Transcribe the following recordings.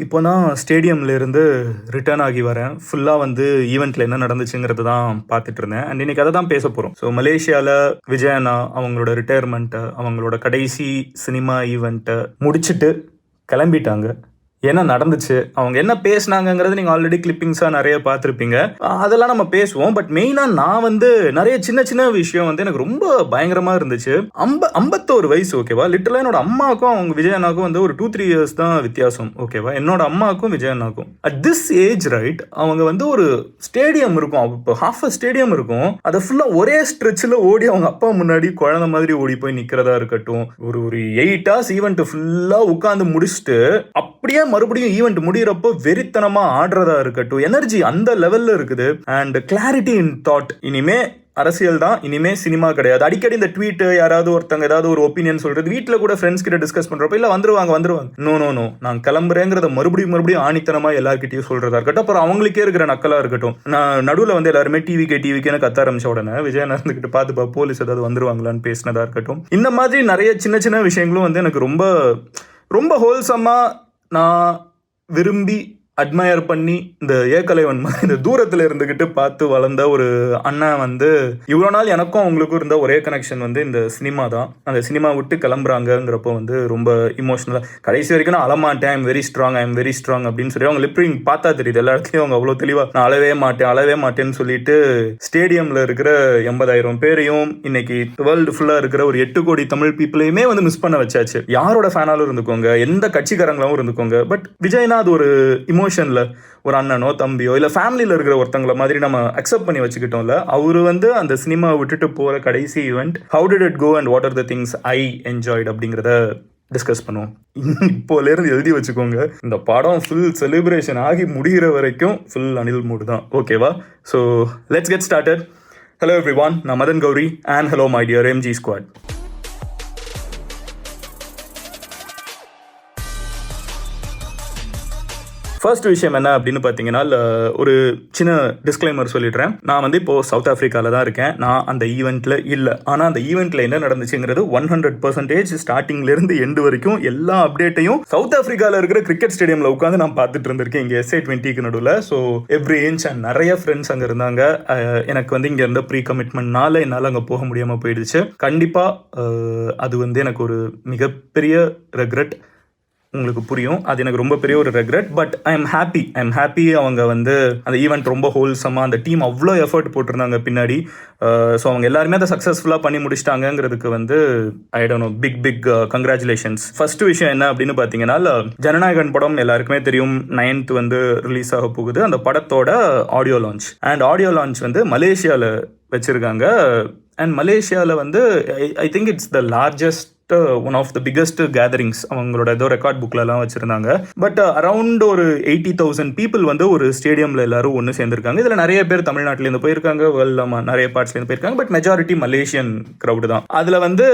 இப்போ நான் ஸ்டேடியம்லேருந்து ரிட்டர்ன் ஆகி வரேன். ஃபுல்லாக வந்து ஈவெண்ட்டில் என்ன நடந்துச்சுங்கிறது தான் பார்த்துட்டு இருந்தேன். அண்ட் இன்னைக்கு அதை தான் பேச போகிறோம். ஸோ மலேசியாவில் விஜய் அண்ணா அவங்களோட ரிட்டையர்மெண்ட்டை, அவங்களோட கடைசி சினிமா ஈவெண்ட்டை முடிச்சுட்டு கிளம்பிட்டாங்க. என்ன நடந்துச்சு, அவங்க என்ன பேசினாங்கிறது நீங்கள் ஆல்ரெடி கிளிப்பிங்ஸாக நிறைய பார்த்துருப்பீங்க. அதெல்லாம் நம்ம பேசுவோம். பட் மெயினாக நான் வந்து நிறைய சின்ன சின்ன விஷயம் வந்து எனக்கு ரொம்ப பயங்கரமாக இருந்துச்சு. 51 வயசு, ஓகேவா. லிட்டரலாக என்னோட அம்மாவுக்கும் அவங்க விஜய் அண்ணாவுக்கும் வந்து ஒரு 2-3 இயர்ஸ் தான் வித்தியாசம், ஓகேவா. என்னோட அம்மாவுக்கும் விஜய் அண்ணாவுக்கும் அட் திஸ் ஏஜ், ரைட், அவங்க வந்து ஒரு ஸ்டேடியம் இருக்கும், இப்போ ஹாஃப் அ ஸ்டேடியம் இருக்கும், அதை ஃபுல்லாக ஒரே ஸ்ட்ரெச்சில் ஓடி அவங்க அப்பா முன்னாடி குழந்தை மாதிரி ஓடி போய் நிற்கிறதா இருக்கட்டும், ஒரு 8 hours ஈவெண்ட் ஃபுல்லாக உட்காந்து முடிச்சுட்டு அப்படியே மறுபடியும் ஈவெண்ட் முடிகிறப்போ வெறித்தனமா ஆடுறதா இருக்கட்டும், எனர்ஜி அந்த லெவல்ல இருக்குது. And clarity in thought. இனிமே அரசியல் தான், இனிமே சினிமா கிடையாது. அடிக்கடி இந்த ட்வீட், யாராவது ஒருத்தங்க ஏதாவது ஒரு ஒப்பீனியன் சொல்றது, வீட்டில் கூட ஃப்ரெண்ட்ஸ் கிட்ட டிஸ்கஸ் பண்றப்ப இல்ல வந்துருவாங்க, நோ நான் கிளம்புறேங்கிறத மறுபடியும் ஆணித்தனமா எல்லார்கிட்டயும் சொல்றதா இருக்கட்டும். அப்புறம் அவங்களுக்கே இருக்கிற நக்கலா இருக்கட்டும். நான் நடுவில் வந்து எல்லாருமே டிவிக்கேன்னு கத்த ஆரம்பிச்ச உடனே விஜய் நடந்துகிட்டு பார்த்துப்பா போலீஸ் ஏதாவது வந்துருவாங்களான்னு பேசினதா இருக்கட்டும். இந்த மாதிரி நிறைய சின்ன சின்ன விஷயங்களும் வந்து எனக்கு ரொம்ப ரொம்ப ஹோல்சமா நான் விரும்பி அட்மயர் பண்ணி, இந்த ஏகலைவன் மாதிரி இந்த தூரத்தில் இருந்துக்கிட்டு பார்த்து வளர்ந்த ஒரு அண்ணன் வந்து இவ்வளோ நாள் எனக்கும் அவங்களுக்கும் இருந்த ஒரே கனெக்ஷன் வந்து இந்த சினிமா தான். அந்த சினிமா விட்டு கிளம்புறாங்கிறப்போ வந்து ரொம்ப இமோஷனலாக கடைசி வரைக்கும் நான் அழமாட்டேன், ஐ எம் வெரி ஸ்ட்ராங் அப்படின்னு சொல்லி அவங்க லிப்ரிங் பார்த்தா தெரியுது. எல்லா இடத்துலையும் அவங்க அவ்வளோ தெளிவாக நான் அழவே மாட்டேன்னு சொல்லிட்டு ஸ்டேடியமில் இருக்கிற 80,000 பேரையும் இன்னைக்கு வேர்ல்டு ஃபுல்லாக இருக்கிற ஒரு 8 கோடி தமிழ் பீப்புளையுமே வந்து மிஸ் பண்ண வச்சாச்சு. யாரோட ஃபேனாலும் இருந்துக்கோங்க, எந்த கட்சிக்காரங்களாவும் இருந்துக்கோங்க, பட் விஜய்னா அது ஒரு இமோஷன்ல ஒரு அண்ணனோ தம்பியோ இல்ல ஃபேமிலியில இருக்கிற ஒருத்தங்கள மாதிரி நம்ம அக்செப்ட் பண்ணி வச்சுக்கிட்டோம்ல. அவரு வந்து அந்த சினிமா விட்டுட்டு போற கடைசி event, how did it go and what are the things I enjoyed அப்படிங்கிறத டிஸ்கஸ் பண்ணுவோம். இப்போல இருந்து எழுதி வச்சுக்கோங்க, இந்த படம் ஃபுல் செலிப்ரேஷன் ஆகி முடிகிற வரைக்கும் ஃபுல் அனில் மூடு தான், ஓகேவா. So let's get started. Hello everyone, நான் Madan Gowri and hello my dear MG squad. First விஷயம் என்ன அப்படின்னு பார்த்தீங்கன்னா, ஒரு சின்ன டிஸ்க்ளைமர் சொல்லிடுறேன். நான் வந்து இப்போ சவுத் ஆஃப்ரிக்காவில் தான் இருக்கேன். நான் அந்த ஈவெண்ட்டில் இல்லை. ஆனால் அந்த ஈவெண்ட்டில் என்ன நடந்துச்சுங்கிறது 100% ஸ்டார்டிங்லேருந்து எண்டு வரைக்கும் எல்லா அப்டேட்டையும் சவுத் ஆஃப்ரிக்காவில் இருக்கிற கிரிக்கெட் ஸ்டேடியமில் உட்காந்து நான் பார்த்துட்டு இருந்திருக்கேன், இங்கே SA20க்கு நடுவில். ஸோ எவ்ரி இன்ச் அண்ட் நிறைய ஃப்ரெண்ட்ஸ் அங்கே இருந்தாங்க. எனக்கு வந்து இங்கே இருந்த ப்ரீ கமிட்மெண்ட்னால என்னால் அங்கே போக முடியாமல் போயிடுச்சு. கண்டிப்பாக அது வந்து எனக்கு ஒரு மிகப்பெரிய ரெக்ரெட். உங்களுக்கு புரியும், அது எனக்கு ரொம்ப பெரிய ஒரு regret. But I am happy அவங்க வந்து அந்த ஈவெண்ட் ரொம்ப ஹோல்சமாக, அந்த டீம் அவ்வளோ எஃபர்ட் போட்டிருந்தாங்க பின்னாடி. ஸோ அவங்க எல்லாருமே அதை சக்ஸஸ்ஃபுல்லாக பண்ணி முடிச்சிட்டாங்கிறதுக்கு வந்து I don't know, big congratulations. First விஷயம் என்ன அப்படின்னு பார்த்தீங்கன்னா, ஜனநாயகன் படம் எல்லாருக்குமே தெரியும், 9th வந்து ரிலீஸ் ஆக போகுது. அந்த படத்தோட ஆடியோ லான்ச் வந்து மலேசியாவில் வச்சுருக்காங்க. அண்ட் மலேசியாவில் வந்து I think it's the largest, one of the biggest gatherings. அவங்களோட ஏதோ ரெக்கார்ட் புக்லலாம் வச்சுருந்தாங்க. பட் அரவுண்ட் ஒரு 80,000 பீப்புள் வந்து ஒரு ஸ்டேடியமில் எல்லாரும் ஒன்று சேர்ந்துருக்காங்க. இதில் நிறைய பேர் தமிழ்நாட்டிலேருந்து போயிருக்காங்க, வேர்ல்டில் நிறைய பார்ட்ஸ்லேருந்து போயிருக்காங்க. பட் மெஜாரிட்டி மலேசியன் க்ரௌடு தான். அதில் வந்து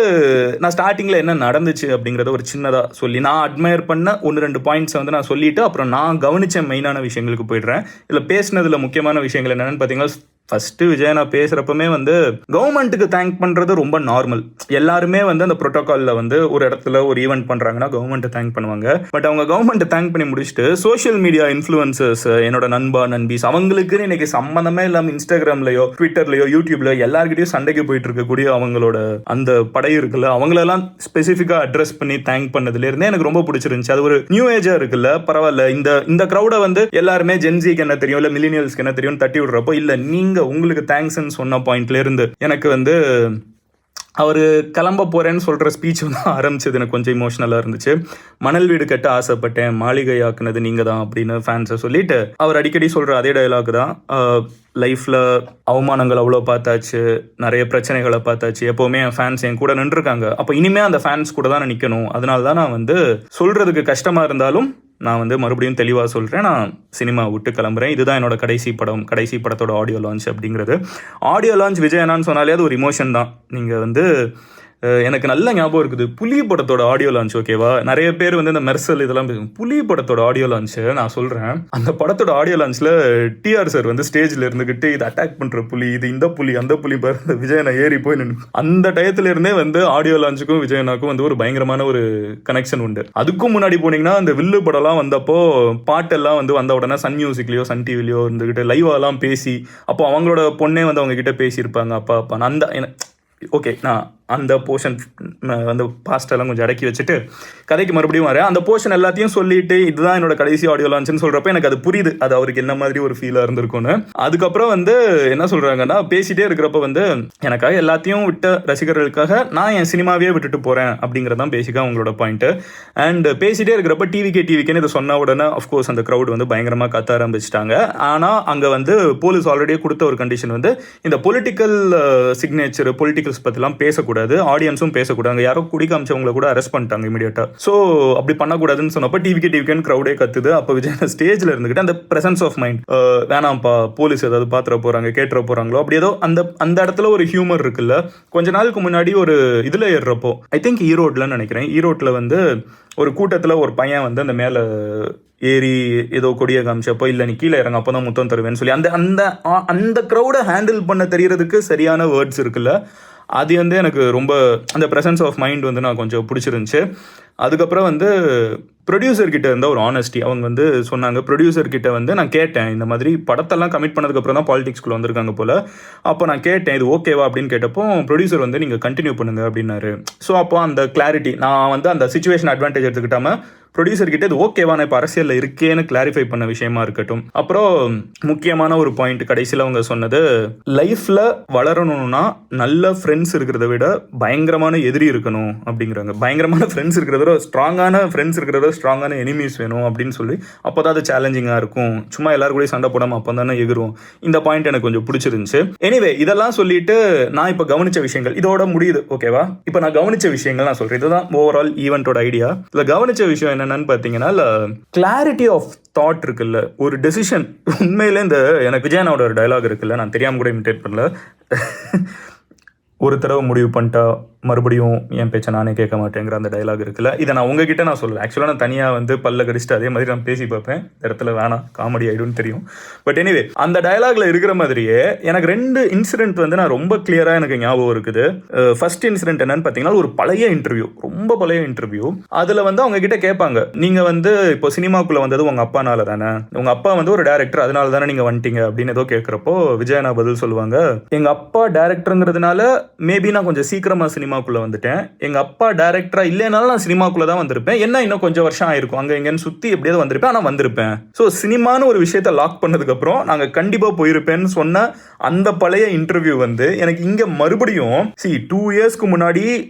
நான் ஸ்டார்டிங்கில் என்ன நடந்துச்சு அப்படிங்கிறத ஒரு சின்னதாக சொல்லி, நான் அட்மயர் பண்ண 1-2 பாயிண்ட்ஸை வந்து நான் சொல்லிவிட்டு அப்புறம் நான் கவனித்த மெயினான விஷயங்களுக்கு போயிடுறேன். இதில் பேசினதில் முக்கியமான விஷயங்கள் என்னென்னு பார்த்தீங்கன்னா, ஃபர்ஸ்ட் விஜய் நான் பேசுறப்பமே வந்து கவர்மெண்ட்டுக்கு தேங்க் பண்றது ரொம்ப நார்மல். எல்லாருமே வந்து அந்த புரோட்டோகால்ல வந்து ஒரு இடத்துல ஒரு ஈவெண்ட் பண்றாங்கன்னா கவர்மெண்ட்டை தேங்க் பண்ணுவாங்க. பட் அவங்க கவர்மெண்ட்டை தேங்க் பண்ணி முடிச்சுட்டு சோஷியல் மீடியா இன்ஃப்ளூயன்சர்ஸ், என்னோட நண்பீஸ், அவங்களுக்கு இன்னைக்கு சம்மந்தமே இல்லாம இன்ஸ்டாகிராம்லயோ ட்விட்டர்லயோ யூடியூப்ல எல்லார்கிட்டயும் சண்டைக்கு போயிட்டு இருக்கக்கூடிய அவங்களோட அந்த படை இருக்குல்ல, அவங்களெல்லாம் ஸ்பெசிஃபிக்கா அட்ரஸ் பண்ணி தேங்க் பண்ணதுல இருந்தே எனக்கு ரொம்ப பிடிச்சிருந்துச்சு. அது ஒரு நியூ ஏஜா இருக்குல்ல, பரவாயில்ல. இந்த கிரௌட வந்து எல்லாருமே ஜென்சிக்கு என்ன தெரியும் இல்ல மில்லினியல்ஸ்க்கு என்ன தெரியும் தட்டி விடுறப்போ, இல்ல நீங்க உங்களுக்கு தேங்க்ஸ்ன்னு சொன்ன பாயிண்ட்ல இருந்து எனக்கு வந்து அவர் கிளம்ப போறேன்னு சொல்ற ஸ்பீச் வந்து ஆரம்பிச்சது எனக்கு கொஞ்சம் இமோஷனலாக இருந்துச்சு. மணல் வீடு கட்ட ஆசைப்பட்டேன், மாளிகை ஆக்குனது நீங்க தான் அப்படின்னு ஃபேன்ஸை சொல்லிட்டு அவர் அடிக்கடி சொல்ற அதே டயலாக் தான். லைஃப்ல அவமானங்கள் அவ்வளோ பார்த்தாச்சு, நிறைய பிரச்சனைகளை பார்த்தாச்சு, எப்போவுமே என் ஃபேன்ஸ் என் கூட நின்றுருக்காங்க, அப்போ இனிமே அந்த ஃபேன்ஸ் கூட தான் நான் நிற்கணும். அதனால தான் நான் வந்து சொல்றதுக்கு கஷ்டமா இருந்தாலும் நான் வந்து மறுபடியும் தெளிவாக சொல்கிறேன், நான் சினிமா விட்டு கிளம்புறேன். இதுதான் என்னோட கடைசி படத்தோட ஆடியோ லான்ச் அப்படிங்கிறது. ஆடியோ லான்ச் விஜய் அண்ணான்னு சொன்னாலே அது ஒரு இமோஷன் தான். நீங்கள் வந்து எனக்கு நல்ல ஞாபகம் இருக்குது புலி படத்தோட ஆடியோ லான்ச். ஓகேவா, நிறைய பேர் வந்து இந்த மெர்சல் இதெல்லாம் பேசுவாங்க. புலி படத்தோட ஆடியோ லான்ச் நான் சொல்றேன். அந்த படத்தோட ஆடியோ லான்ச்ல டிஆர் சார் வந்து ஸ்டேஜ்ல இருந்துகிட்டு இது அட்டாக் பண்ற புலி, இது இந்த புலி அந்த புலி பாரு விஜயனா ஏறி போய் நின்று. அந்த டயத்துல இருந்தே வந்து ஆடியோ லான்ச்சுக்கும் விஜயனாக்கும் வந்து ஒரு பயங்கரமான ஒரு கனெக்ஷன் உண்டு. அதுக்கும் முன்னாடி போனீங்கன்னா அந்த வில்லு படம்லாம் வந்தப்போ பாட்டெல்லாம் வந்து வந்த உடனே சன் மியூசிக்லயோ சன் டிவிலயோ இருந்துகிட்டு லைவாலாம் பேசி, அப்போ அவங்களோட பொண்ணே வந்து அவங்க கிட்ட பேசியிருப்பாங்க அப்பா அப்பா. அந்த ஓகே, நான் அந்த போர்ஷன் வந்து பாஸ்டெல்லாம் கொஞ்சம் அடக்கி வச்சுட்டு கதைக்கு மறுபடியும் வரேன். அந்த போர்ஷன் எல்லாத்தையும் சொல்லிட்டு இதுதான் என்னோட கடைசி ஆடியோ லான்ச்னு சொல்கிறப்ப எனக்கு அது புரியுது, அது அவருக்கு என்ன மாதிரி ஒரு ஃபீலாக இருந்திருக்கும்னு. அதுக்கப்புறம் வந்து என்ன சொல்கிறாங்கன்னா, பேசிகிட்டே இருக்கிறப்ப வந்து எனக்காக எல்லாத்தையும் விட்ட ரசிகர்களுக்காக நான் என் சினிமாவே விட்டுட்டு போகிறேன் அப்படிங்கிறதான் பேசிக்காக அவங்களோட பாயிண்ட்டு. அண்ட் பேசிகிட்டே இருக்கிறப்ப டிவிக்கேன்னு இதை சொன்ன உடனே அஃப்கோர்ஸ் அந்த க்ரௌட் வந்து பயங்கரமாக கத்த ஆரம்பிச்சிட்டாங்க. ஆனால் அங்கே வந்து போலீஸ் ஆல்ரெடியே கொடுத்த ஒரு கண்டிஷன் வந்து இந்த பொலிட்டிக்கல் சிக்னேச்சர் பொலிட்டிக்கல்ஸ் பற்றிலாம் பேசக்கூடாது, ஆடியன்ஸும் பேசக்கூடாது. யாரோ குடி காமிச்சவங்களை கூட அரெஸ்ட் பண்ணிட்டாங்க இமீடியட்டா. ஸோ அப்படி பண்ணக்கூடாதுன்னு சொன்னப்போ டிவிக்கேன்னு க்ரௌடே கத்துது. அப்போ விஜய் ஸ்டேஜ்ல இருந்துகிட்டு அந்த பிரசன்ஸ் ஆஃப் மைண்ட், வேணாம்ப்பா போலீஸ் ஏதாவது பாத்திர போறாங்க கேட்டுற போறாங்களோ அப்படி ஏதோ அந்த இடத்துல ஒரு ஹியூமர் இருக்குல்ல. கொஞ்ச நாளுக்கு முன்னாடி ஒரு இதுல ஏறுறப்போ ஐ திங்க் ஈரோட்லன்னு நினைக்கிறேன், ஈரோட்ல வந்து ஒரு கூட்டத்தில் ஒரு பையன் வந்து அந்த மேலே ஏறி ஏதோ கொடியை காமிச்சப்போ இல்லை நீ கீழே இறங்க அப்போ தான் முத்தம் தருவேன்னு சொல்லி அந்த அந்த அந்த க்ரௌடை ஹேண்டில் பண்ண தெரியறதுக்கு சரியான வேர்ட்ஸ் இருக்குல்ல. அது வந்து எனக்கு ரொம்ப அந்த ப்ரெசன்ஸ் ஆஃப் மைண்ட் வந்து நான் கொஞ்சம் பிடிச்சிருந்துச்சு. அதுக்கப்புறம் வந்து ப்ரொடியூசர்கிட்ட இருந்த ஒரு ஆனஸ்டி அவங்க வந்து சொன்னாங்க. ப்ரொடியூசர்கிட்ட வந்து நான் கேட்டேன், இந்த மாதிரி படத்தெல்லாம் கமிட் பண்ணதுக்கப்புறம் தான் பாலிடிக்ஸ்குள்ளே வந்திருக்காங்க போல். அப்போ நான் கேட்டேன் இது ஓகேவா அப்படின்னு கேட்டப்போ ப்ரொடியூசர் வந்து நீங்கள் கண்டினியூ பண்ணுங்க அப்படின்னாரு. ஸோ அப்போ அந்த கிளாரிட்டி நான் வந்து அந்த சிச்சுவேஷன் அட்வான்டேஜ் எடுத்துக்கிட்டாமல் ப்ரொடியூசர் கிட்ட இது ஓகேவா நான் இப்போ அரசியலில் இருக்கேன்னு கிளாரிஃபை பண்ண விஷயமா இருக்கட்டும். அப்புறம் முக்கியமான ஒரு பாயிண்ட் கடைசியில் அவங்க சொன்னது, லைஃப்பில் வளரணும்னா நல்ல ஃப்ரெண்ட்ஸ் இருக்கிறத விட பயங்கரமான எதிரி இருக்கணும் அப்படிங்கிறாங்க. பயங்கரமான ஃப்ரெண்ட்ஸ் இருக்கிறத விட ஸ்ட்ராங்கான ஃப்ரெண்ட்ஸ் இருக்கிறத விட ஸ்ட்ராங்கான எனிமீஸ் வேணும் அப்படின்னு சொல்லி அப்போ தான் அது சேலஞ்சிங்காக இருக்கும். சும்மா எல்லாரும் கூட சண்டை போடாமல் அப்போ தானே எகிரும். இந்த பாயிண்ட் எனக்கு கொஞ்சம் பிடிச்சிருந்துச்சு. எனிவே இதெல்லாம் சொல்லிட்டு நான் இப்போ கவனிச்ச விஷயங்கள் இதோட முடியுது. ஓகேவா, இப்போ நான் கவனிச்ச விஷயங்கள் நான் சொல்கிறேன். இதுதான் ஓவரால் ஈவெண்ட்டோட ஐடியா. இதில் கவனிச்ச விஷயம் என்னன்னு பார்த்தீங்கன்னா, கிளாரிட்டி ஆஃப் தாட் இருக்குல்ல. ஒரு டெசிஷன் உண்மையிலே இந்த எனக்கு விஜயனோட ஒரு டயலாக் இருக்குல்ல, நான் தெரியாமல் கூட இமிட்டேட் பண்ணல. ஒரு தடவை முடிவு பண்ணிட்டா மறுபடியும் என் பேச்சை நானே கேட்க மாட்டேங்கிற அந்த டைலாக் இருக்குல்ல. இதை நான் உங்ககிட்ட நான் சொல்லலை. ஆக்சுவலாக நான் தனியாக வந்து பல்ல கடிச்சிட்டு அதே மாதிரி நான் பேசி பார்ப்பேன். இந்த இடத்துல வேணாம், காமெடி ஆகிடும்னு தெரியும். பட் எனிவே அந்த டயலாக்ல இருக்கிற மாதிரியே எனக்கு 2 இன்சிடென்ட் வந்து நான் ரொம்ப கிளியராக எனக்கு ஞாபகம் இருக்குது. ஃபர்ஸ்ட் இன்சிடென்ட் என்னன்னு பார்த்தீங்கன்னா, ஒரு பழைய இன்டர்வியூ, ரொம்ப பழைய இன்டர்வியூ. அதில் வந்து அவங்க கிட்ட கேட்பாங்க, நீங்கள் வந்து இப்போ சினிமாக்குள்ளே வந்தது உங்கள் அப்பானால தானே, உங்கள் அப்பா வந்து ஒரு டேரக்டர் அதனால தானே நீங்கள் வந்துட்டீங்க அப்படின்னு ஏதோ கேட்குறப்போ விஜயனா பதில் சொல்லுவாங்க, எங்கள் அப்பா டேரக்டருங்கிறதுனால மேபி நான் கொஞ்சம் சீக்கிரமாக சினிமாக்குள்ளே வந்துட்டேன். எங்கள் அப்பா டேரக்டராக இல்லைனாலும் நான் சினிமாக்குள்ளே தான் வந்திருப்பேன். என்ன இன்னும் கொஞ்சம் வருஷம் ஆயிருக்கும், அங்கே எங்கேன்னு சுற்றி எப்படியாவது வந்திருப்பேன், ஆனால் வந்திருப்பேன். ஸோ சினிமான்னு ஒரு விஷயத்தை லாக் பண்ணதுக்கப்புறம் நாங்கள் கண்டிப்பாக போயிருப்பேன்னு சொன்ன அந்த பழைய இன்டர்வியூ வந்து எனக்கு இங்கே மறுபடியும் 2 இயர்ஸ்க்கு முன்னாடி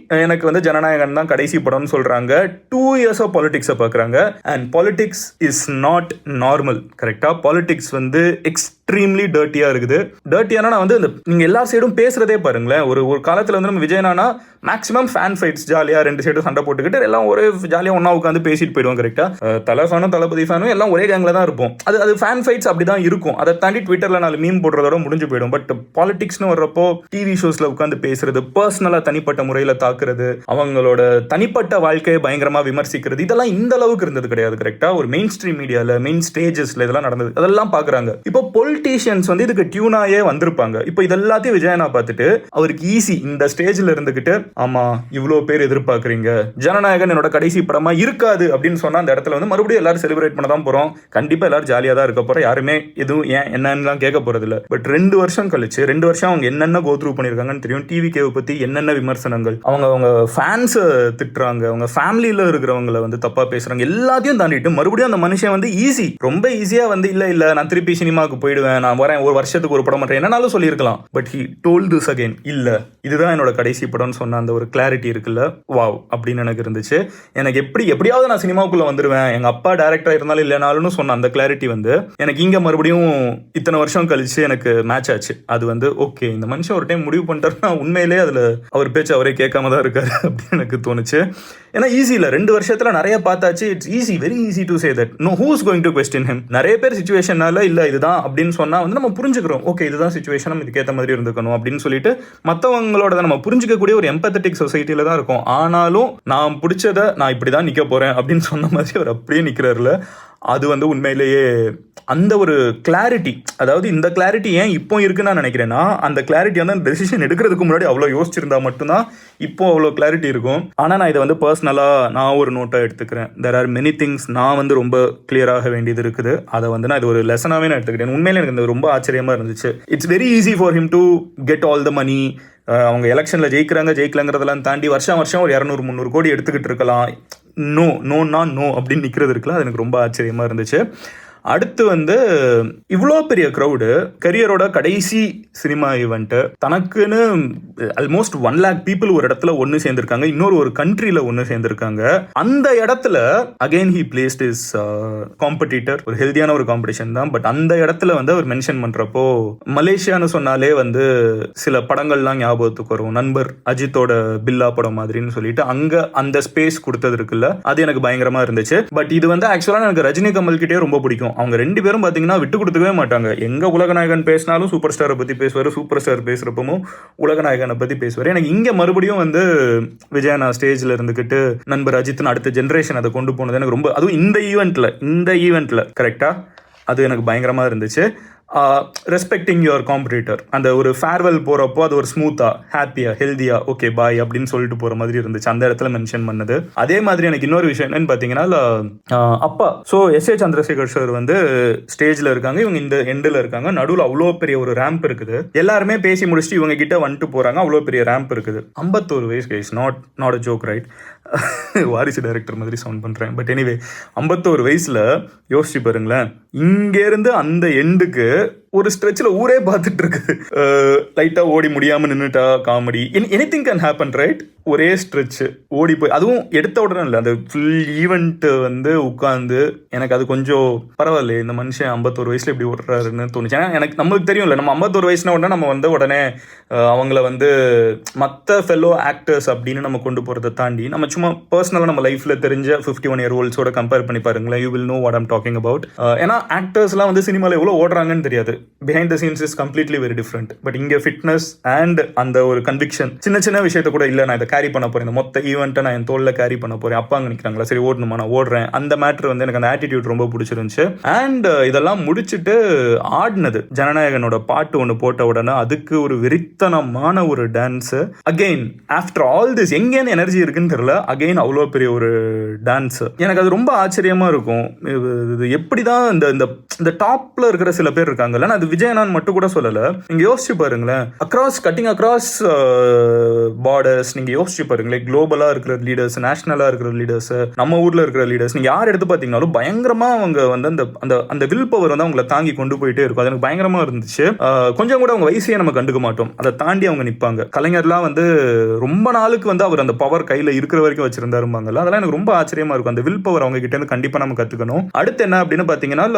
எனக்கு வந்து ஜனநாயகன் தான் கடைசி படம்னு சொல்கிறாங்க. 2 இயர்ஸாக பாலிடிக்ஸை பார்க்குறாங்க. And politics is not normal. கரெக்டாக பாலிடிக்ஸ் வந்து எக்ஸ்ட்ரீம்லி டர்ட்டியாக இருக்குது. டர்ட்டியானா நான் வந்து இந்த நீங்கள் எல்லா சைடும் பேசுகிறதே பாருங்களேன். ஒரு காலத்தில் வந்து நம்ம விஜயனானா மேக்ஸிமம் ஃபேன் ஃபைட்ஸ், ஜாலியாக 2 சைடும் சண்டை போட்டுக்கிட்டு எல்லாம் ஒரே ஜாலியாக ஒன்றா உட்காந்து பேசிட்டு போயிடுவோம். கரெக்டாக தலை ஃபேனும் தளபதி ஃபேனும் எல்லாம் ஒரே கேங்கில் தான் இருப்போம். அது ஃபேன் ஃபைட்ஸ் அப்படி தான் இருக்கும். அதை தாண்டி ட்விட்டரில் 4 மீம் போடுறதோட முடிஞ்சு போயிடும். பட் பாலிடிக்ஸ்னு வர்றப்போ டிவி ஷோஸில் உட்காந்து பேசுறது, பர்சனலாக தனிப்பட்ட முறையில் தாக்குறது, அவங்களோட தனிப்பட்ட வாழ்க்கையை பயங்கரமாக விமர்சிக்கிறது, இதெல்லாம் இந்த அளவுக்கு இருந்தது கிடையாது. கரெக்டாக ஒரு மெயின் ஸ்ட்ரீம் மீடியாவில் மெயின் ஸ்டேஜஸில் இதெல்லாம் நடந்தது. அதெல்லாம் பார்க்குறாங்க. இப்போ பொலிட்டீஷியன்ஸ் வந்து இதுக்கு டியூனாயே வந்திருப்பாங்க. இப்போ இதெல்லாத்தையும் விஜயனா பார்த்துட்டு அவருக்கு ஈஸி இந்த ஸ்டேஜில் இருந்துக்கிட்டு, ஆமா இவ்வளோ பேர் எதிர்பார்க்குறீங்க, ஜனநாயகன் என்னோட கடைசி படமா இருக்காது அப்படின்னு சொன்னா அந்த இடத்துல வந்து மறுபடியும் எல்லாரும் செலிப்ரேட் பண்ண தான் போறோம். கண்டிப்பா எல்லாரும் ஜாலியாக தான் இருக்க போறோம். யாருமே எதுவும் ஏன் என்னன்னு கேட்க போறது இல்லை. பட் 2 வருஷம் கழிச்சு 2 வருஷம் அவங்க என்னென்ன கோ த்ரூ பண்ணியிருக்காங்கன்னு தெரியும். டிவிகேவை பத்தி என்னென்ன விமர்சனங்கள், அவங்க ஃபேன்ஸை திட்டுறாங்க, அவங்க ஃபேமிலியில இருக்கிறவங்களை வந்து தப்பா பேசுறாங்க, எல்லாத்தையும் தாண்டிட்டு மறுபடியும் அந்த மனுஷன் வந்து ஈஸி, ரொம்ப ஈஸியா வந்து இல்ல நான் திருப்பி சினிமாவுக்கு போயிடுவேன், நான் வரேன், ஒரு வருஷத்துக்கு ஒரு படம் பண்றேன், என்னன்னாலும் சொல்லியிருக்கலாம். But he told this again, இல்ல இதுதான் என்னோட கடைசி படம்னு சொன்ன அந்த ஒரு கிளாரிட்டி இருக்குல்ல, வாவ் அப்படின்னு எனக்கு இருந்துச்சு. எனக்கு எப்படியாவது நான் சினிமாவுக்குள்ள வந்துடுவேன், எங்க அப்பா டைரக்டரா இருந்தாலும் இல்லைனாலும் சொன்ன அந்த கிளாரிட்டி வந்து எனக்கு இங்க மறுபடியும் இத்தனை வருஷம் கழிச்சு எனக்கு மேட்ச் ஆச்சு. அது வந்து ஓகே, இந்த மனுஷன் ஒரு டைம் முடிவு பண்ணிட்டாருன்னா உண்மையிலே அதுல அவர் பேச்சு அவரே கேட்காம தான் இருக்காரு அப்படின்னு எனக்கு தோணுச்சு. ஏன்னா ஈஸி இல்லை, 2 வருஷத்துல நிறைய பார்த்தாச்சு. It's easy, very easy to say that. Know who is going to question him. நிறைய பேர் சிச்சுவேஷனால இல்ல இதுதான் அப்படின்னு அப்படின்னு சொன்னால் வந்து நம்ம புரிஞ்சுக்கிறோம், ஓகே இதுதான் சுச்சுவேஷன், நம்ம இதுக்கேற்ற மாதிரி இருந்துக்கணும் அப்படின்னு சொல்லிட்டு மற்றவங்களோட நம்ம புரிஞ்சிக்கக்கூடிய ஒரு எம்பத்தட்டிக் சொசைட்டியில் தான் இருக்கும். ஆனாலும் நான் பிடிச்சதை நான் இப்படி தான் நிற்க போகிறேன் அப்படின்னு சொன்ன மாதிரி அவர் அப்படியே நிற்கிறாருல, அது வந்து உண்மையிலேயே அந்த ஒரு கிளாரிட்டி, அதாவது இந்த கிளாரிட்டி ஏன் இப்போ இருக்குன்னு நான் நினைக்கிறேன்னா, அந்த கிளாரிட்டி வந்து அந்த டெசிஷன் எடுக்கிறதுக்கு முன்னாடி அவ்வளோ யோசிச்சிருந்தா மட்டும்தான் இப்போ அவ்வளோ கிளாரிட்டி இருக்கும். ஆனால் நான் இதை வந்து பர்சனலாக நான் ஒரு நோட்டாக எடுத்துக்கிறேன். தேர் ஆர் மெனி திங்ஸ் நான் வந்து ரொம்ப கிளியராக வேண்டியது இருக்குது. அதை வந்து நான் இது ஒரு லெசனாகவே நான் எடுத்துக்கிட்டேன். உண்மையிலே எனக்கு இந்த ரொம்ப ஆச்சரியமாக இருந்துச்சு. It's very easy for him to get all the money. அவங்க எலெக்ஷனில் ஜெயிக்கலங்கிறதெல்லாம் தாண்டி வருஷம் ஒரு 200-300 கோடி எடுத்துக்கிட்டு இருக்கலாம். நோ அப்படின்னு நிற்கிறது இருக்கலாம். அது எனக்கு ரொம்ப ஆச்சரியமாக இருந்துச்சு. அடுத்து வந்து இவ்வளோ பெரிய க்ரௌடு, கரியரோட கடைசி சினிமா ஈவெண்ட்டு, தனக்குன்னு ஆல்மோஸ்ட் 1 lakh பீப்புள் ஒரு இடத்துல ஒன்று சேர்ந்துருக்காங்க, இன்னொரு ஒரு கண்ட்ரியில் ஒன்று சேர்ந்துருக்காங்க. அந்த இடத்துல again he placed is competitor. ஒரு ஹெல்தியான ஒரு காம்படிஷன் தான். பட் அந்த இடத்துல வந்து அவர் மென்ஷன் பண்ணுறப்போ மலேசியான்னு சொன்னாலே வந்து சில படங்கள்லாம் ஞாபகத்துக்கு வரும். நண்பர் அஜித்தோட பில்லா படம் மாதிரின்னு சொல்லிட்டு அங்கே அந்த ஸ்பேஸ் கொடுத்தது இருக்குல்ல, அது எனக்கு பயங்கரமாக இருந்துச்சு. பட் இது வந்து ஆக்சுவலாக எனக்கு ரஜினி கமல் கிட்டே ரொம்ப பிடிக்கும். அவங்க 2 பேரும் பார்த்தீங்கன்னா விட்டு கொடுத்துக்கவே மாட்டாங்க. எங்க உலகநாயகன் பேசினாலும் சூப்பர் ஸ்டாரை பற்றி பேசுவார், சூப்பர் ஸ்டார் பேசுகிறப்பமும் உலகநாயகனை பற்றி பேசுவார். எனக்கு இங்கே மறுபடியும் வந்து விஜயனா ஸ்டேஜில் இருந்துக்கிட்டு நண்பர் அஜித்னு அடுத்த ஜென்ரேஷன் அதை கொண்டு போனது எனக்கு ரொம்ப, அதுவும் இந்த ஈவெண்ட்டில் கரெக்டாக அது எனக்கு பயங்கரமாக இருந்துச்சு. ரெஸ்பெக்டிங் யுவர் காம்படிட்டர், அந்த ஒரு ஃபேர்வெல் போகிறப்போ அது ஒரு ஸ்மூத்தாக, ஹாப்பியாக, ஹெல்தியாக, ஓகே பாய் அப்படின்னு சொல்லிட்டு போகிற மாதிரி இருந்துச்சு அந்த இடத்துல மென்ஷன் பண்ணது. அதே மாதிரி எனக்கு இன்னொரு விஷயம் என்னன்னு பார்த்தீங்கன்னா, அப்பா எஸ்.ஏ. சந்திரசேகர் சார் வந்து ஸ்டேஜில் இருக்காங்க, இவங்க இந்த எண்டில் இருக்காங்க, நடுவில் அவ்வளோ பெரிய ஒரு ரேம்ப் இருக்குது. எல்லாருமே பேசி முடிச்சுட்டு இவங்க கிட்ட வந்துட்டு போகிறாங்க, அவ்வளோ பெரிய ரேம்ப் இருக்குது. 51 வயசு guys, not a joke right. வாரிசு டைரக்டர் மாதிரி சவுண்ட் பண்ணுறேன். பட் எனிவே 51 வயசில் யோசிச்சு பாருங்களேன், இங்கேருந்து அந்த எண்டுக்கு ஒரு ஸ்ட்ரெச்சில் ஊரே பார்த்துட்டு இருக்குது. லைட்டாக ஓடி முடியாமல் நின்றுட்டா comedy, anything can happen right. ஒரே ஸ்ட்ரெச்சு ஓடி போய், அதுவும் எடுத்த உடனே இல்லை, அந்த ஃபுல் ஈவெண்ட்டு வந்து உட்காந்து எனக்கு அது கொஞ்சம் பரவாயில்ல, இந்த மனுஷன் 51 வயசில் இப்படி ஓடுறாருன்னு தோணுச்சு. ஏன்னா எனக்கு நம்மளுக்கு தெரியும்ல, நம்ம 51 வயசுனா உடனே நம்ம வந்து உடனே அவங்கள வந்து மற்ற ஃபெல்லோ ஆக்டர்ஸ் அப்படின்னு நம்ம கொண்டு போகிறத தாண்டி நம்ம சும்மா பர்சனலாக நம்ம லைஃப்பில் தெரிஞ்ச 51-year-olds கம்பேர் பண்ணி பாருங்களேன், you will know what I'm talking about. ஏன்னா ஆக்டர்ஸ்லாம் வந்து சினிமாவில் எவ்வளோ ஓடுறாங்கன்னு தெரியாது. Behind the scenes is completely very different. But இங்கே ஃபிட்னஸ் அண்ட் அந்த ஒரு கன்விக்ஷன், சின்ன விஷயத்த கூட இல்லை நான் இதை கேரி பண்ண போகிறேன், இந்த மொத்த ஈவெண்ட்டை நான் என் தோளில் கேரி பண்ண போகிறேன், அப்பா அங்கே நிற்கிறாங்களா, சரி ஓடணுமா, நான் ஓடுறேன், அந்த மேட்ரு வந்து எனக்கு அந்த ஆட்டிடியூட் ரொம்ப பிடிச்சிருந்துச்சு. அண்ட் இதெல்லாம் முடிச்சுட்டு ஆடினது ஜனநாயகனோட பாட்டு ஒன்று போட்ட உடனே அதுக்கு ஒரு வெறித்தனமான ஒரு dance. Again after all this எங்கேன்னு எனர்ஜி இருக்குன்னு தெரியல, அகெயின் அவ்வளோ பெரிய ஒரு டான்ஸு. எனக்கு அது ரொம்ப ஆச்சரியமாக இருக்கும். இது எப்படி தான் இந்த டாப்பில் இருக்கிற சில பேர் இருக்காங்கல்ல, நான் அது விஜயனான் மட்டும் கூட சொல்லலை, நீங்கள் யோசிச்சு பாருங்களேன், கட்டிங் அக்ராஸ் பார்டர்ஸ், நீங்கள் யோசிச்சு பாருங்களேன், குளோபலாக இருக்கிற லீடர்ஸ், நேஷனலாக இருக்கிற லீடர்ஸ், நம்ம ஊரில் இருக்கிற லீடர்ஸ், நீங்கள் யார் எடுத்து பார்த்தீங்கன்னாலும் பயங்கரமாக அவங்க வந்து அந்த வில் பவர் வந்து அவங்களை தாங்கி கொண்டு போயிட்டே இருக்கும். அது எனக்கு பயங்கரமாக இருந்துச்சு. கொஞ்சம் கூட அவங்க வயசையே நம்ம கண்டுக்க மாட்டோம், அதை தாண்டி அவங்க நிற்பாங்க. கலைஞர்லாம் வந்து ரொம்ப நாளுக்கு வந்து அவர் அந்த பவர் கையில் இருக்கிற வரைக்கும் வச்சிருந்தாருப்பாங்கல்ல, அதெல்லாம் எனக்கு ரொம்ப ஆச்சரியமாக இருக்கும். அந்த வில் பவர் அவங்க கிட்ட இருந்து கண்டிப்பாக நம்ம கற்றுக்கணும். அடுத்து என்ன அப்படின்னு பார்த்தீங்கன்னா,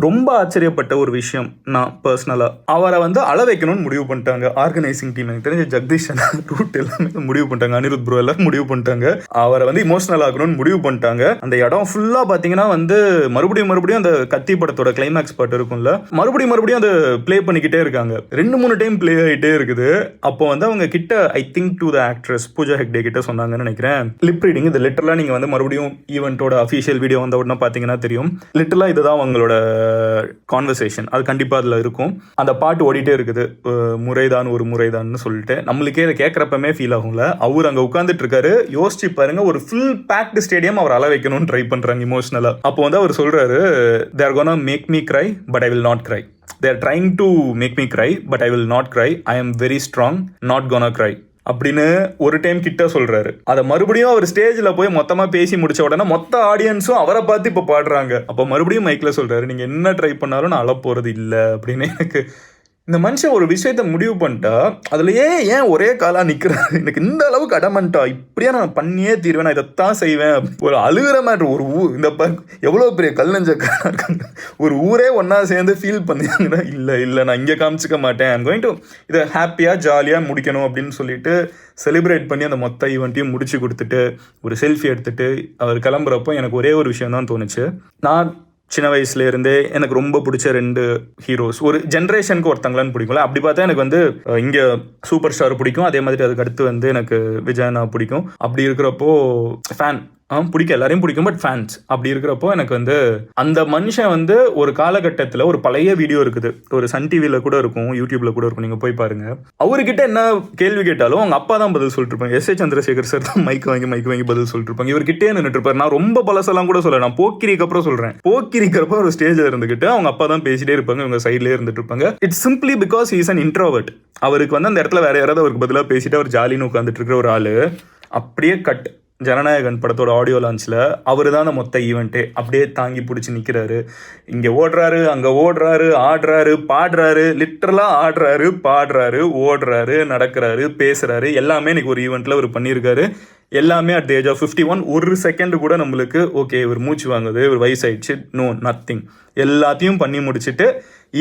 ரொம்ப ஆச்சரியப்பட்ட ஒரு விஷயம், நான் பர்சனலாக அவரை வந்து அள வைக்கணும்னு முடிவு பண்ணிட்டாங்க ஆர்கனைசிங் டீம். எனக்கு தெரிஞ்ச ஜெகதீஷ் ரூட் எல்லாமே முடிவு பண்ணிட்டாங்க, அனிருத் ப்ரோ எல்லாம் முடிவு பண்ணிட்டாங்க, அவரை வந்து இமோஷனல் ஆகணும்னு முடிவு பண்ணிட்டாங்க. அந்த இடம் ஃபுல்லாக பார்த்தீங்கன்னா வந்து மறுபடியும் அந்த கத்தி படத்தோட கிளைமேக்ஸ் பாட்டு இருக்கும்ல, மறுபடியும் அதை ப்ளே பண்ணிக்கிட்டே இருக்காங்க. 2-3 டைம் ப்ளே ஆகிட்டே இருக்குது. அப்போ வந்து அவங்க கிட்ட I think to the actress Pooja Hegde கிட்ட சொன்னாங்கன்னு நினைக்கிறேன், லிப் ரீடிங். இது லிட்டரலாக நீங்கள் வந்து மறுபடியும் ஈவெண்ட்டோட அஃபிஷியல் வீடியோ வந்த உடனே பார்த்தீங்கன்னா தெரியும், லிட்டரலாக இதுதான் அவங்களோட கான்வர்சேஷன். அது கண்டிப்பாக அதில் இருக்கும். அந்த பாட்டு ஓடிட்டே இருக்குது, முறைதான் சொல்லிட்டு நம்மளுக்கே இதை கேட்குறப்பமே ஃபீல் ஆகும்ல. அவர் அங்கே உட்காந்துட்டு இருக்காரு, யோசிச்சு பாருங்க, ஒரு ஃபுல் பேக்டு ஸ்டேடியம் அவர் அள வைக்கணும்னு ட்ரை பண்ணுறாங்க இமோஷனலாக. அப்போ வந்து அவர் சொல்கிறாரு, they are gonna make me cry but I will not cry. They are trying to make me cry but I will not cry. I am very strong, not gonna cry அப்படின்னு ஒரு time கிட்ட சொல்றாரு. அதை மறுபடியும் அவர் ஸ்டேஜில் போய் மொத்தமாக பேசி முடிச்ச உடனே மொத்த ஆடியன்ஸும் அவரை பார்த்து இப்போ பாடுறாங்க. அப்போ மறுபடியும் மைக்கில் சொல்றாரு, நீங்கள் என்ன ட்ரை பண்ணாலும் நான் அழ போகிறது இல்லை அப்படின்னு. எனக்கு இந்த மனுஷன் ஒரு விஷயத்த முடிவு பண்ணிட்டா அதுலயே ஏன் ஒரே காலா நிக்கிறாரு, எனக்கு இந்த அளவுக்கு அடமன்ட்டா, இப்படியா நான் பண்ணியே தீர்வேன், நான் இதைத்தான் செய்வேன். ஒரு அழுகிற மாதிரி ஒரு ஊர், இந்த எவ்வளவு பெரிய கல்லஞ்சக்காரா இருக்காங்க, ஒரு ஊரே ஒன்னா சேர்ந்து ஃபீல் பண்ணீங்கன்னா இல்லை நான் இங்கே காமிச்சிக்க மாட்டேன், ஐம் கோயிங் டு இதை ஹாப்பியாக ஜாலியாக முடிக்கணும் அப்படின்னு சொல்லிட்டு செலிப்ரேட் பண்ணி அந்த மொத்த ஈவெண்ட்டையும் முடிச்சு கொடுத்துட்டு ஒரு செல்ஃபி எடுத்துட்டு அவர் கிளம்புறப்போ எனக்கு ஒரே ஒரு விஷயம் தான் தோணுச்சு. நான் சின்ன வயசுலேருந்தே எனக்கு ரொம்ப பிடிச்ச 2 ஹீரோஸ், ஒரு ஜென்ரேஷனுக்கு ஒருத்தங்களான்னு பிடிக்கும்ல, அப்படி பார்த்தா எனக்கு வந்து இங்கே சூப்பர் ஸ்டார் பிடிக்கும், அதே மாதிரி அதுக்கு அடுத்து வந்து எனக்கு விஜயனா பிடிக்கும். அப்படி இருக்கிறப்போ ஃபேன் பிடிக்கும், எல்லாரையும் பிடிக்கும், பட் ஃபேன்ஸ் அப்படி இருக்கிறப்போ எனக்கு வந்து அந்த மனுஷன் வந்து ஒரு காலகட்டத்தில் ஒரு பழைய வீடியோ இருக்குது, ஒரு சன் டிவியில் கூட இருக்கும், யூடியூப்ல கூட இருக்கும், நீங்கள் போய் பாருங்க. அவர்கிட்ட என்ன கேள்வி கேட்டாலும் அவங்க அப்பா தான் பதில் சொல்லிட்டு இருப்பாங்க. எஸ்.ஏ. சந்திரசேகர் சார் தான் மைக் வாங்கி பதில் சொல்லிட்டு இருப்பாங்க. இவர்கிட்டே நின்றுட்டு இருப்பாரு. நான் ரொம்ப பழசெல்லாம் கூட சொல்ல, நான் போக்கிரிக்கு அப்புறம் சொல்றேன். போக்கிரிக்கிறப்ப ஒரு ஸ்டேஜில் இருந்துகிட்டு அவங்க அப்பா தான் பேசிட்டே இருப்பாங்க, இவங்க சைட்லேயே இருந்துட்டு இருப்பாங்க. It's simply because he is an introvert. அவருக்கு வந்து அந்த இடத்துல வேற யாராவது அவருக்கு பதிலாக பேசிட்டு அவர் ஜாலின்னு உட்காந்துட்டு இருக்கிற ஒரு ஆளு. அப்படியே கட் ஜனநாயகன் படத்தோட ஆடியோ லான்ச்சில் அவர் தான் அந்த மொத்த ஈவெண்ட்டே அப்படியே தாங்கி பிடிச்சி நிற்கிறாரு. இங்கே ஓடுறாரு, அங்கே ஓடுறாரு, ஆடுறாரு, பாடுறாரு, லிட்டரலாக ஆடுறாரு, பாடுறாரு, ஓடுறாரு, நடக்கிறாரு, பேசுகிறாரு, எல்லாமே இன்னைக்கு ஒரு ஈவெண்ட்டில் அவர் பண்ணியிருக்காரு. எல்லாமே அட் த ஏஜ் ஆஃப் 51. ஒரு செகண்ட் கூட நம்மளுக்கு ஓகே இவர் மூச்சு வாங்குது, இவர் வயசாயிடுச்சு, நோ நத்திங். எல்லாத்தையும் பண்ணி முடிச்சுட்டு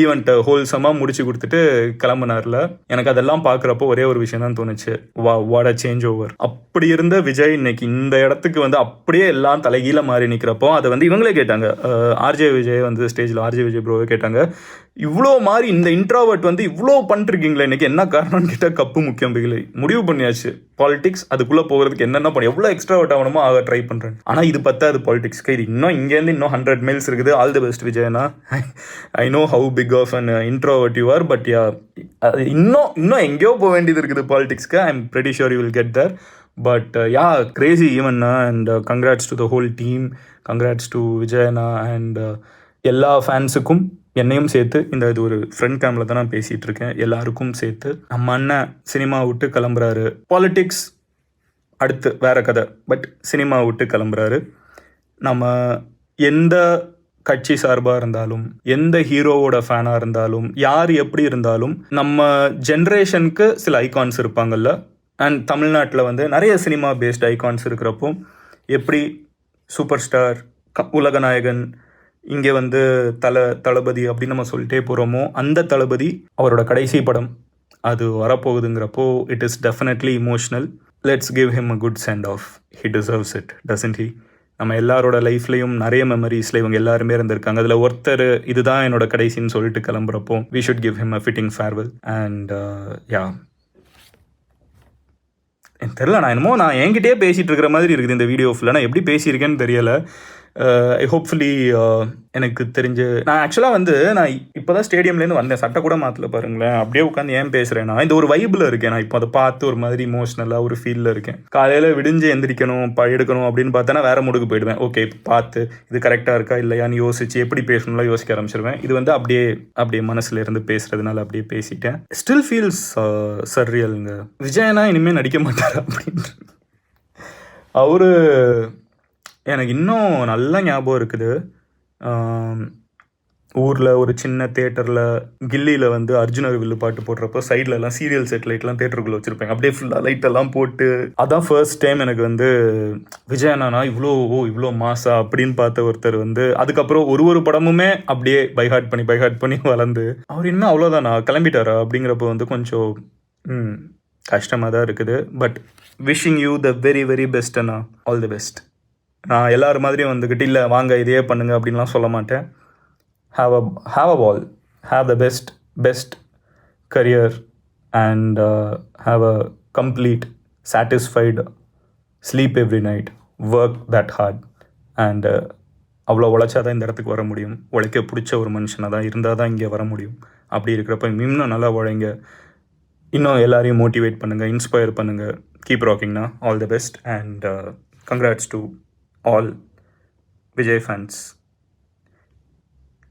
ஈவெண்ட்டை ஹோல்சமாக முடிச்சு கொடுத்துட்டு கிளம்புனார்ல. எனக்கு அதெல்லாம் பார்க்குறப்போ ஒரே ஒரு விஷயம் தான் தோணுச்சு, வாட் அ சேஞ்ச் ஓவர். அப்படி இருந்த விஜய் இன்னைக்கு இந்த இடத்துக்கு வந்து அப்படியே எல்லாம் தலைகீழ மாறி நிற்கிறப்போ அதை வந்து இவங்களே கேட்டாங்க, ஆர்ஜே விஜய் வந்து ஸ்டேஜில் ஆர்ஜே விஜய் ப்ரோவே கேட்டாங்க, இவ்வளோ மாதிரி இந்த இன்ட்ராவர்ட் வந்து இவ்வளோ பண்ணிருக்கீங்களா இன்னைக்கு, என்ன காரணம்னு கேட்டால் கப்பு முக்கியம் பிகிலை முடிவு பண்ணியாச்சு. பாலிடிக்ஸ் அதுக்குள்ளே போகிறதுக்கு என்னென்ன பண்ணி எவ்வளோ எக்ஸ்ட்ராவர்ட் ஆகணுமோ ஆக ட்ரை பண்ணுறேன். ஆனால் இது பத்தாது பாலிடிக்ஸ்க்கு, இது இன்னும் இங்கேருந்து இன்னும் 100 மைல்ஸ் இருக்குது. ஆல் தி பெஸ்ட் விஜயனா. I know how big of an introvert you are, but yeah இன்னும் எங்கேயோ போக வேண்டியது இருக்குது பாலிடிக்ஸ்க்கு. I am pretty sure you will get there. But yeah crazy even and congrats to the whole team, congrats to விஜயனா and எல்லா ஃபேன்ஸுக்கும் என்னையும் சேர்த்து. இது ஒரு ஃப்ரெண்ட் கேமில் தான் நான் பேசிகிட்டு இருக்கேன். எல்லாருக்கும் சேர்த்து நம்ம அண்ணன் சினிமா விட்டு கிளம்புறாரு. பாலிட்டிக்ஸ் அடுத்து வேற கதை, பட் சினிமா விட்டு கிளம்புறாரு. நம்ம எந்த கட்சி சார்பாக இருந்தாலும், எந்த ஹீரோவோட ஃபேனாக இருந்தாலும், யார் எப்படி இருந்தாலும், நம்ம ஜென்ரேஷனுக்கு சில ஐகான்ஸ் இருப்பாங்கல்ல. அண்ட் தமிழ்நாட்டில் வந்து நிறைய சினிமா பேஸ்ட் ஐகான்ஸ் இருக்கிறப்போ எப்படி சூப்பர் ஸ்டார், உலகநாயகன், இங்கே வந்து தளபதி அப்படின்னு நம்ம சொல்லிட்டே போகிறோமோ, அந்த தளபதி அவரோட கடைசி படம் அது வரப்போகுதுங்கிறப்போ it is definitely emotional. Let's give him a good send off. He deserves it, doesn't he? நம்ம எல்லாரோட லைஃப்லையும் நிறைய மெமரிஸில் இவங்க எல்லாருமே இருந்திருக்காங்க. அதில் ஒருத்தர் இதுதான் என்னோட கடைசின்னு சொல்லிட்டு கிளம்புறப்போ we should give him a fitting farewell. And yeah எனக்கு தெரில, நான் என்கிட்டயே பேசிகிட்டு இருக்கிற மாதிரி இருக்குது இந்த வீடியோ ஃபுல்லாக. நான் எப்படி பேசியிருக்கேன்னு தெரியலை. ஹோப்ஃபுல்லி எனக்கு தெரிஞ்சு நான் ஆக்சுவலாக வந்து நான் இப்போ தான் ஸ்டேடியம்லேருந்து வந்தேன், சட்டை கூட மாற்றல பாருங்களேன். அப்படியே உட்காந்து ஏன் பேசுகிறேன்னா இந்த ஒரு வைபில் இருக்கேன். நான் இப்போ அதை பார்த்து ஒரு மாதிரி இமோஷ்னலாக ஒரு ஃபீலில் இருக்கேன். காலையில் விடிஞ்சு எந்திரிக்கணும், எடுக்கணும் அப்படின்னு பார்த்தேன்னா வேறு மூடுக்கு போயிடுவேன். ஓகே இப்போ பார்த்து இது கரெக்டாக இருக்கா இல்லையான்னு யோசிச்சு எப்படி பேசணும்லாம் யோசிக்க ஆரம்பிச்சிருவேன். இது வந்து அப்படியே மனசில் இருந்து பேசுகிறதுனால அப்படியே பேசிட்டேன். Still feels சர்ரியலுங்க. விஜயனா இனிமேல் நடிக்க மாட்டார் அப்படின்ட்டு அவரு எனக்கு இன்னும் நல்லா ஞாபகம் இருக்குது. ஊரில் ஒரு சின்ன தேட்டரில் கில்லியில் வந்து அர்ஜுனர் வில்லு பாட்டு போடுறப்போ சைட்லலாம் சீரியல் செட்லைட்லாம் தேட்டருக்குள்ளே வச்சுருப்பாங்க. அப்படியே ஃபுல்லாக லைட்டெல்லாம் போட்டு அதான் ஃபர்ஸ்ட் டைம் எனக்கு வந்து விஜயனா இவ்வளோ மாசா அப்படின்னு பார்த்த ஒருத்தர் வந்து அதுக்கப்புறம் ஒரு படமுமே அப்படியே பைஹார்ட் பண்ணி வளர்ந்து அவர் இனிமேல் அவ்வளோதானா கிளம்பிட்டாரா அப்படிங்கிறப்போ வந்து கொஞ்சம் கஷ்டமாக தான் இருக்குது. But wishing you the very very best Anna, all the best. நான் எல்லாரும் மாதிரியும் வந்துக்கிட்டு இல்லை வாங்க இதையே பண்ணுங்க அப்படின்லாம் சொல்ல மாட்டேன். Have a ball, have the best career and have a complete satisfied sleep every night, work that hard and அவ்வளோ உழைச்சா தான் இந்த இடத்துக்கு வர முடியும். உழைக்க பிடிச்ச ஒரு மனுஷனாக தான் இருந்தால் தான் இங்கே வர முடியும். அப்படி இருக்கிறப்ப இன்னும் நல்லா உழைங்க, இன்னும் எல்லாரையும் மோட்டிவேட் பண்ணுங்கள், இன்ஸ்பயர் பண்ணுங்கள். கீப் ராக்கிங்னா, all the best and congrats to all Vijay fans.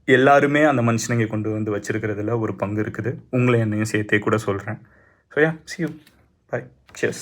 எல்லாருமே அந்த மனுஷனை கொண்டு வந்து வச்சிருக்கிறதுல ஒரு பங்கு இருக்குது. உங்களை என்னையும் சேர்த்தே கூட சொல்கிறேன். So yeah, see you. Bye. Cheers.